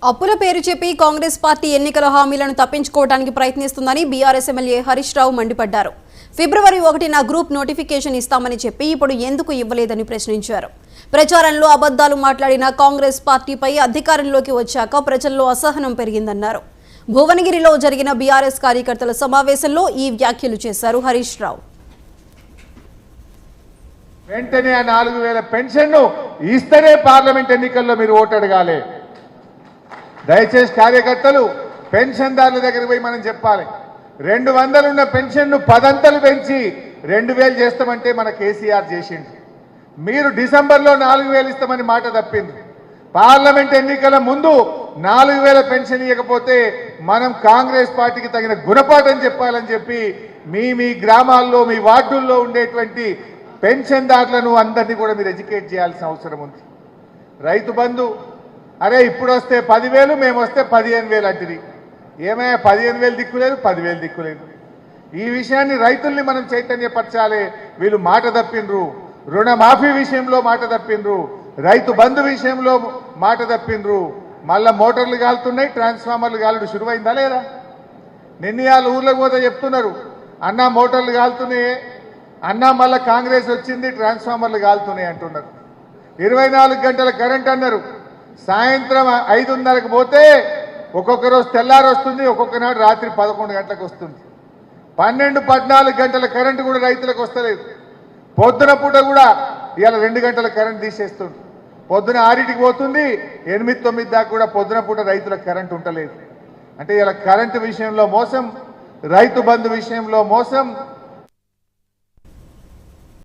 అప్పుల పేరు చెప్పి కాంగ్రెస్ పార్టీ ఎన్నికల హామీలను తప్పించుకోవడానికి ప్రయత్నిస్తుందని బీఆర్ఎస్ ఎమ్మెల్యే హరీష్ రావు మండిపడ్డారు. ఫిబ్రవరి 1న గ్రూప్ నోటిఫికేషన్ ఇస్తామని చెప్పి ఇప్పుడు ఎందుకు ఇవ్వలేదని ప్రశ్నించారు. ప్రచారంలో అబద్ధాలు మాట్లాడిన కాంగ్రెస్ పార్టీపై అధికారంలోకి వచ్చాక ప్రజల్లో అసహనం పెరిగిందన్నారు. భువనగిరిలో జరిగిన బీఆర్ఎస్ కార్యకర్తల సమావేశంలో ఈ వ్యాఖ్యలు చేశారు హరీష్ రావు. వెంటనే 4000 పెన్షన్ ఇస్తేనే పార్లమెంట్ ఎన్నికల్లో మీరు ఓటు అడగాలి. దయచేసి కార్యకర్తలు పెన్షన్దారుల దగ్గర పోయి మనం చెప్పాలి. 200 ఉన్న పెన్షన్ను 10 అంతలు పెంచి 2000 చేస్తామంటే మన కేసీఆర్ చేసిండు. మీరు డిసెంబర్లో 4000 ఇస్తామని మాట తప్పింది. పార్లమెంట్ ఎన్నికల ముందు 4000 పెన్షన్ ఇవ్వకపోతే మనం కాంగ్రెస్ పార్టీకి తగిన గుణపాఠం చెప్పాలని చెప్పి మీ గ్రామాల్లో మీ వార్డుల్లో ఉండేటువంటి పెన్షన్దారులను అందరినీ కూడా మీరు ఎడ్యుకేట్ చేయాల్సిన అవసరం ఉంది. రైతు బంధు అరే ఇప్పుడు వస్తే 10,000 మేము వస్తే 15,000 అంటుంది. ఏమైనా 15,000 దిక్కులేదు, 10,000 దిక్కులేదు. ఈ విషయాన్ని రైతుల్ని మనం చైతన్యపరచాలి. వీళ్ళు మాట తప్పిండ్రు, రుణమాఫీ విషయంలో మాట తప్పిండ్రు, రైతు బంధు విషయంలో మాట తప్పిండ్రు. మళ్ళా మోటార్లు కాలుతున్నాయి, ట్రాన్స్ఫార్మర్లు కాలుడు శురువైందా లేదా? నిన్నయాలు ఊర్లకు పోతే చెప్తున్నారు అన్నా మోటార్లు కాలుతున్నాయి, అన్నా మళ్ళీ కాంగ్రెస్ వచ్చింది ట్రాన్స్ఫార్మర్లు కాలుతున్నాయి అంటున్నారు. 24 గంటల కరెంట్ అన్నారు. సాయంత్రం 5:30కు పోతే ఒక్కొక్క రోజు తెల్లారు వస్తుంది, ఒక్కొక్క నాడు రాత్రి 11 గంటలకు వస్తుంది. 12-14 గంటల కరెంటు కూడా రైతులకు వస్తలేదు. పొద్దున పూట కూడా ఇవాళ 2 గంటల కరెంట్ తీసేస్తుంది. పొద్దున 6కి పోతుంది, 8-9 దాకా కూడా పొద్దున పూట రైతులకు కరెంటు ఉండలేదు. అంటే ఇలా కరెంటు విషయంలో మోసం, రైతు బంధు విషయంలో మోసం,